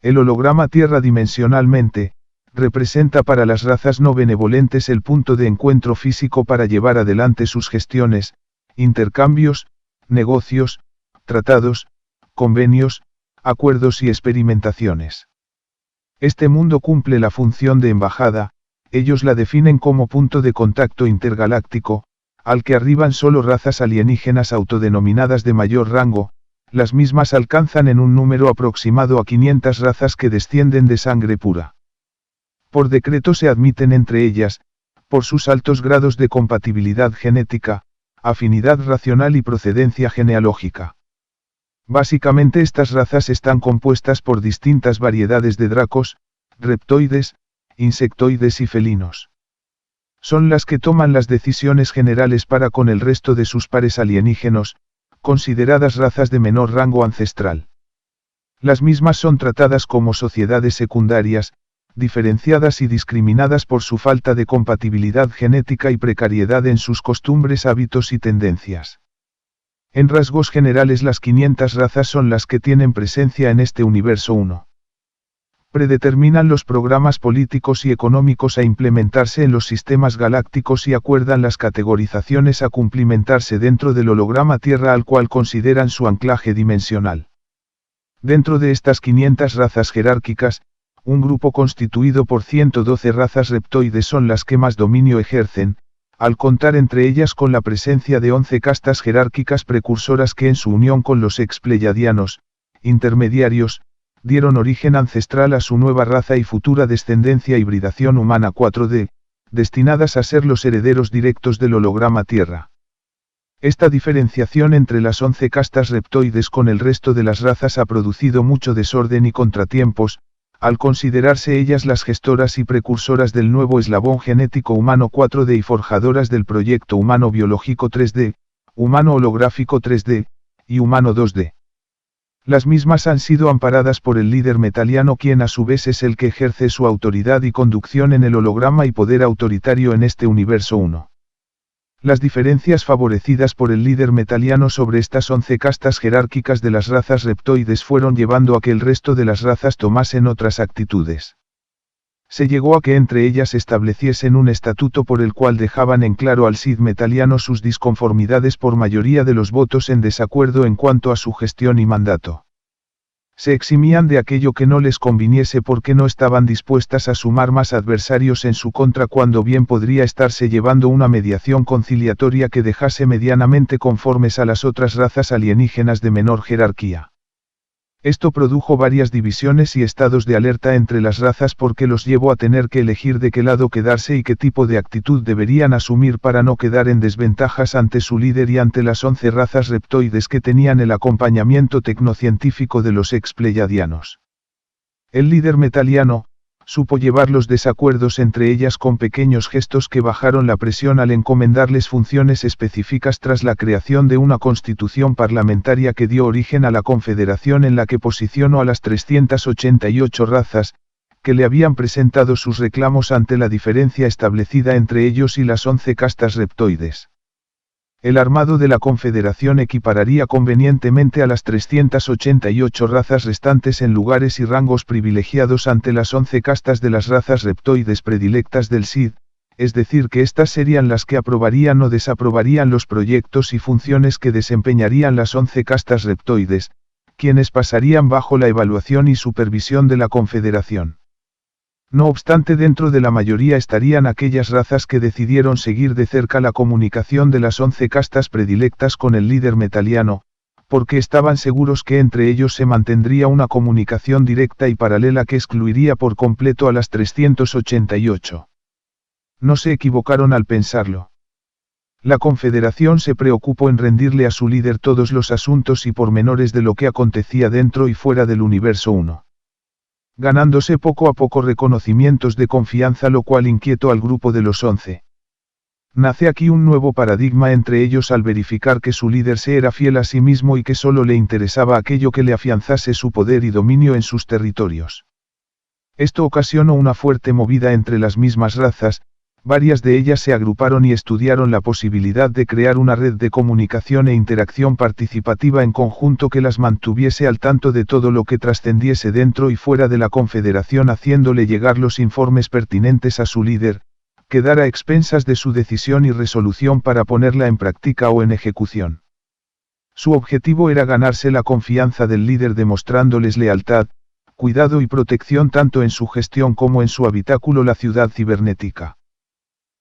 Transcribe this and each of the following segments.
El holograma Tierra dimensionalmente, representa para las razas no benevolentes el punto de encuentro físico para llevar adelante sus gestiones, intercambios, negocios, tratados, convenios, acuerdos y experimentaciones. Este mundo cumple la función de embajada, ellos la definen como punto de contacto intergaláctico, al que arriban solo razas alienígenas autodenominadas de mayor rango, las mismas alcanzan en un número aproximado a 500 razas que descienden de sangre pura. Por decreto se admiten entre ellas, por sus altos grados de compatibilidad genética, afinidad racional y procedencia genealógica. Básicamente estas razas están compuestas por distintas variedades de dracos, reptoides, insectoides y felinos. Son las que toman las decisiones generales para con el resto de sus pares alienígenos, consideradas razas de menor rango ancestral. Las mismas son tratadas como sociedades secundarias, diferenciadas y discriminadas por su falta de compatibilidad genética y precariedad en sus costumbres, hábitos y tendencias. En rasgos generales las 500 razas son las que tienen presencia en este universo 1. Predeterminan los programas políticos y económicos a implementarse en los sistemas galácticos y acuerdan las categorizaciones a cumplimentarse dentro del holograma Tierra al cual consideran su anclaje dimensional. Dentro de estas 500 razas jerárquicas, un grupo constituido por 112 razas reptoides son las que más dominio ejercen, al contar entre ellas con la presencia de 11 castas jerárquicas precursoras que en su unión con los ex-pleyadianos, intermediarios, dieron origen ancestral a su nueva raza y futura descendencia hibridación humana 4D, destinadas a ser los herederos directos del holograma Tierra. Esta diferenciación entre las 11 castas reptoides con el resto de las razas ha producido mucho desorden y contratiempos, al considerarse ellas las gestoras y precursoras del nuevo eslabón genético humano 4D y forjadoras del proyecto humano biológico 3D, humano holográfico 3D, y humano 2D. Las mismas han sido amparadas por el líder metaliano quien a su vez es el que ejerce su autoridad y conducción en el holograma y poder autoritario en este universo 1. Las diferencias favorecidas por el líder metaliano sobre estas 11 castas jerárquicas de las razas reptoides fueron llevando a que el resto de las razas tomasen otras actitudes. Se llegó a que entre ellas estableciesen un estatuto por el cual dejaban en claro al Sith metaliano sus disconformidades por mayoría de los votos en desacuerdo en cuanto a su gestión y mandato. Se eximían de aquello que no les conviniese porque no estaban dispuestas a sumar más adversarios en su contra cuando bien podría estarse llevando una mediación conciliatoria que dejase medianamente conformes a las otras razas alienígenas de menor jerarquía. Esto produjo varias divisiones y estados de alerta entre las razas porque los llevó a tener que elegir de qué lado quedarse y qué tipo de actitud deberían asumir para no quedar en desventajas ante su líder y ante las 11 razas reptoides que tenían el acompañamiento tecnocientífico de los ex-pleyadianos. El líder metaliano, supo llevar los desacuerdos entre ellas con pequeños gestos que bajaron la presión al encomendarles funciones específicas tras la creación de una constitución parlamentaria que dio origen a la confederación en la que posicionó a las 388 razas, que le habían presentado sus reclamos ante la diferencia establecida entre ellos y las 11 castas reptoides. El armado de la confederación equipararía convenientemente a las 388 razas restantes en lugares y rangos privilegiados ante las 11 castas de las razas reptoides predilectas del Sith, es decir que éstas serían las que aprobarían o desaprobarían los proyectos y funciones que desempeñarían las 11 castas reptoides, quienes pasarían bajo la evaluación y supervisión de la confederación. No obstante, dentro de la mayoría estarían aquellas razas que decidieron seguir de cerca la comunicación de las 11 castas predilectas con el líder metaliano, porque estaban seguros que entre ellos se mantendría una comunicación directa y paralela que excluiría por completo a las 388. No se equivocaron al pensarlo. La Confederación se preocupó en rendirle a su líder todos los asuntos y pormenores de lo que acontecía dentro y fuera del universo 1. Ganándose poco a poco reconocimientos de confianza, lo cual inquietó al grupo de los 11. Nace aquí un nuevo paradigma entre ellos al verificar que su líder se era fiel a sí mismo y que solo le interesaba aquello que le afianzase su poder y dominio en sus territorios. Esto ocasionó una fuerte movida entre las mismas razas, Varias de ellas se agruparon y estudiaron la posibilidad de crear una red de comunicación e interacción participativa en conjunto que las mantuviese al tanto de todo lo que trascendiese dentro y fuera de la Confederación, haciéndole llegar los informes pertinentes a su líder, quedara a expensas de su decisión y resolución para ponerla en práctica o en ejecución. Su objetivo era ganarse la confianza del líder demostrándoles lealtad, cuidado y protección tanto en su gestión como en su habitáculo, la ciudad cibernética.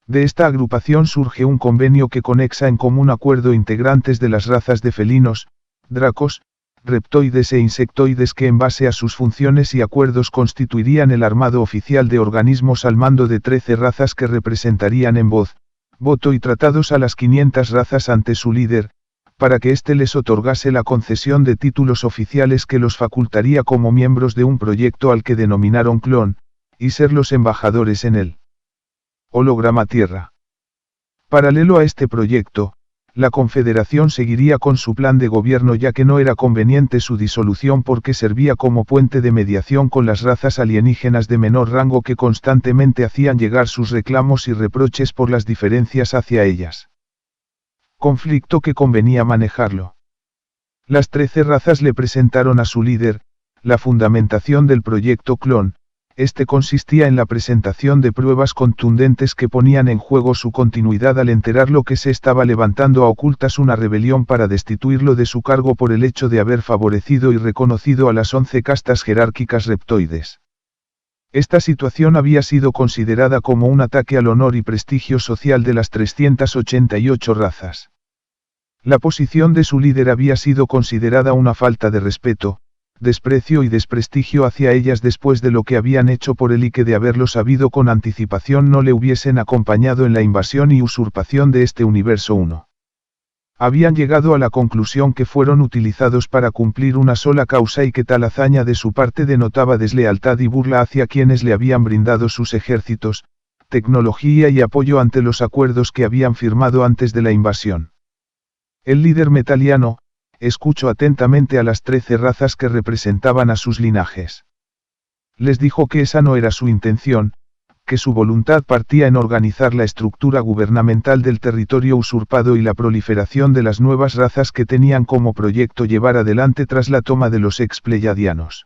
De esta agrupación surge un convenio que conexa en común acuerdo integrantes de las razas de felinos, dracos, reptoides e insectoides que en base a sus funciones y acuerdos constituirían el armado oficial de organismos al mando de 13 razas que representarían en voz, voto y tratados a las 500 razas ante su líder, para que éste les otorgase la concesión de títulos oficiales que los facultaría como miembros de un proyecto al que denominaron Clon, y ser los embajadores en él. Holograma Tierra. Paralelo a este proyecto, la Confederación seguiría con su plan de gobierno, ya que no era conveniente su disolución porque servía como puente de mediación con las razas alienígenas de menor rango que constantemente hacían llegar sus reclamos y reproches por las diferencias hacia ellas. Conflicto que convenía manejarlo. Las 13 razas le presentaron a su líder la fundamentación del proyecto Clon. Este consistía en la presentación de pruebas contundentes que ponían en juego su continuidad al enterarlo que se estaba levantando a ocultas una rebelión para destituirlo de su cargo por el hecho de haber favorecido y reconocido a las 11 castas jerárquicas reptoides. Esta situación había sido considerada como un ataque al honor y prestigio social de las 388 razas. La posición de su líder había sido considerada una falta de respeto, desprecio y desprestigio hacia ellas después de lo que habían hecho por él, y que de haberlo sabido con anticipación no le hubiesen acompañado en la invasión y usurpación de este universo 1. Habían llegado a la conclusión que fueron utilizados para cumplir una sola causa y que tal hazaña de su parte denotaba deslealtad y burla hacia quienes le habían brindado sus ejércitos, tecnología y apoyo ante los acuerdos que habían firmado antes de la invasión. El líder metaliano escuchó atentamente a las 13 razas que representaban a sus linajes. Les dijo que esa no era su intención, que su voluntad partía en organizar la estructura gubernamental del territorio usurpado y la proliferación de las nuevas razas que tenían como proyecto llevar adelante tras la toma de los ex-pleyadianos.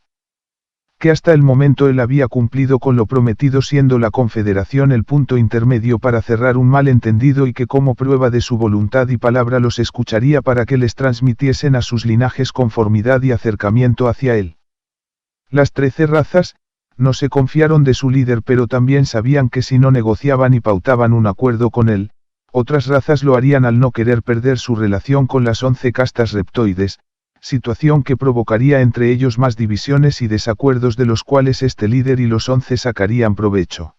Que hasta el momento él había cumplido con lo prometido, siendo la Confederación el punto intermedio para cerrar un malentendido, y que como prueba de su voluntad y palabra los escucharía para que les transmitiesen a sus linajes conformidad y acercamiento hacia él. Las 13 razas no se confiaron de su líder, pero también sabían que si no negociaban y pautaban un acuerdo con él, otras razas lo harían al no querer perder su relación con las 11 castas reptoides, situación que provocaría entre ellos más divisiones y desacuerdos de los cuales este líder y los 11 sacarían provecho.